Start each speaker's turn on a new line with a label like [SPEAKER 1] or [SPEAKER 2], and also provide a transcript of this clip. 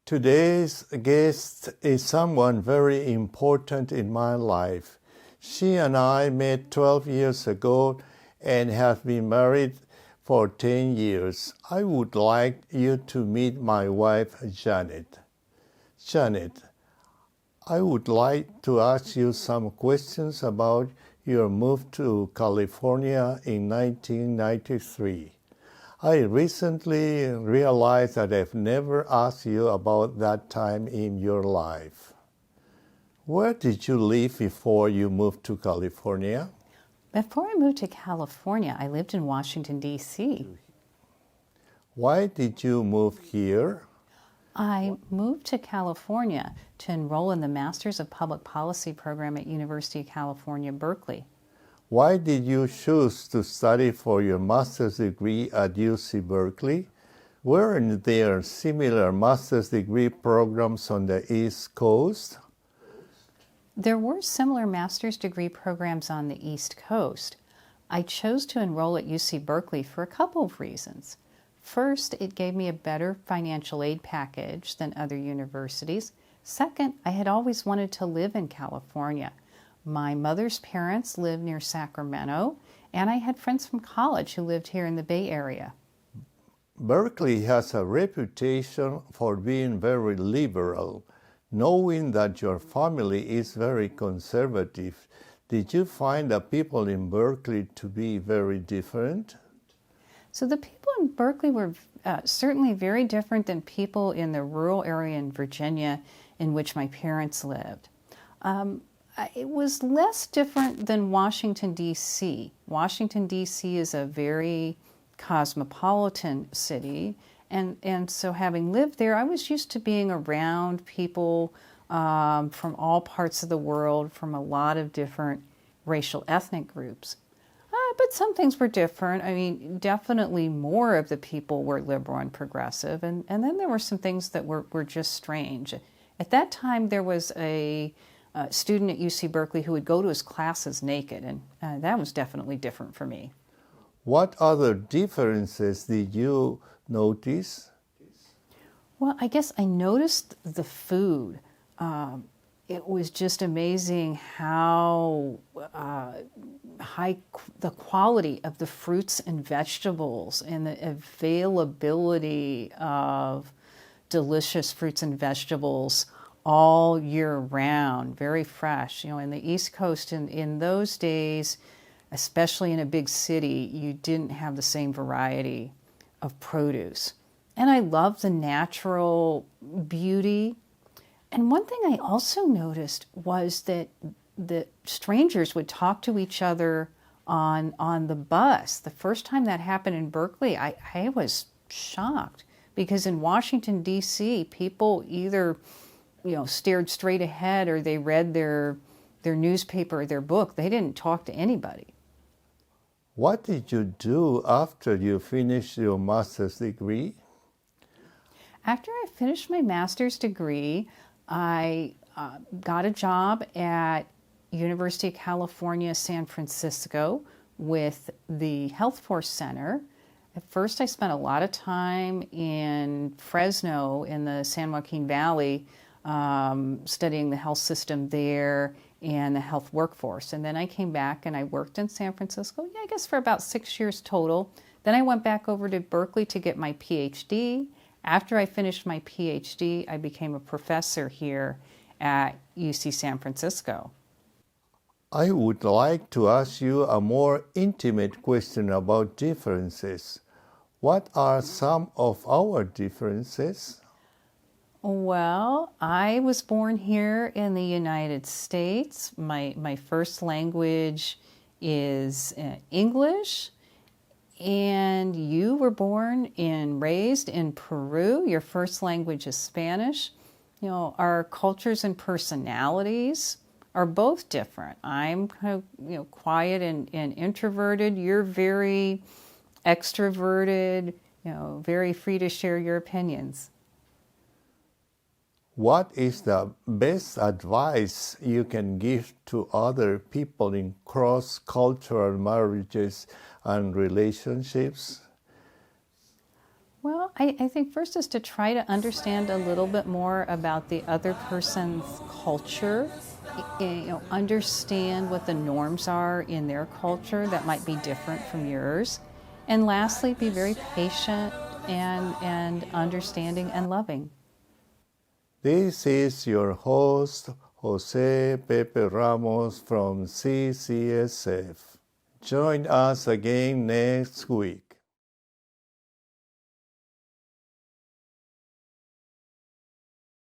[SPEAKER 1] Today's guest is someone very important in my life. She and I met 12 years ago and have been married for 10 years. I would like you to meet my wife, Janet. Janet, I would like to ask you some questions about your move to California in 1993. I recently realized that I've never asked you about that time in your life. Where did you live before you moved to California?
[SPEAKER 2] Before I moved to California, I lived in Washington, D.C.
[SPEAKER 1] Why did you move here?
[SPEAKER 2] I moved to California to enroll in the Masters of Public Policy program at University of California, Berkeley.
[SPEAKER 1] Why did you choose to study for your master's degree at UC Berkeley? Weren't there similar master's degree programs on the East Coast?
[SPEAKER 2] There were similar master's degree programs on the East Coast. I chose to enroll at UC Berkeley for a couple of reasons. First, it gave me a better financial aid package than other universities. Second, I had always wanted to live in California. My mother's parents lived near Sacramento, and I had friends from college who lived here in the Bay Area.
[SPEAKER 1] Berkeley has a reputation for being very liberal. Knowing that your family is very conservative, did you find the people in Berkeley to be very different?
[SPEAKER 2] So the people in Berkeley were certainly very different than people in the rural area in Virginia in which my parents lived. It was less different than Washington, D.C. Washington, D.C. is a very cosmopolitan city, and so having lived there, I was used to being around people from all parts of the world, from a lot of different racial ethnic groups. But some things were different. I mean, definitely more of the people were liberal and progressive, and then there were some things that were just strange. At that time, there was a student at UC Berkeley who would go to his classes naked, and that was definitely different for me.
[SPEAKER 1] What other differences did you notice?
[SPEAKER 2] Well, I guess I noticed the food. It was just amazing how high the quality of the fruits and vegetables and the availability of delicious fruits and vegetables all year round, very fresh. You know, in the East Coast, in those days, especially in a big city, you didn't have the same variety of produce. And I love the natural beauty. And one thing I also noticed was that the strangers would talk to each other on the bus. The first time that happened in Berkeley, I was shocked because in Washington, D.C., people either stared straight ahead or they read their newspaper or their book. They didn't talk to anybody.
[SPEAKER 1] What did you do after you finished your master's degree?
[SPEAKER 2] After I finished my master's degree, I got a job at University of California, San Francisco with the Health Force Center. At first, I spent a lot of time in Fresno in the San Joaquin Valley studying the health system there and the health workforce. And then I came back and I worked in San Francisco, I guess for about 6 years total. Then I went back over to Berkeley to get my PhD. After I finished my PhD, I became a professor here at UC San Francisco.
[SPEAKER 1] I would like to ask you a more intimate question about differences. What are some of our differences?
[SPEAKER 2] Well, I was born here in the United States. My first language is English. And you were born and raised in Peru. Your first language is Spanish. You know, our cultures and personalities are both different. I'm quiet and introverted. You're very extroverted, very free to share your opinions.
[SPEAKER 1] What is the best advice you can give to other people in cross-cultural marriages and relationships?
[SPEAKER 2] Well, I think first is to try to understand a little bit more about the other person's culture. Understand what the norms are in their culture that might be different from yours. And lastly, be very patient and understanding and loving.
[SPEAKER 1] This is your host, Jose Pepe Ramos from CCSF. Join us again next week.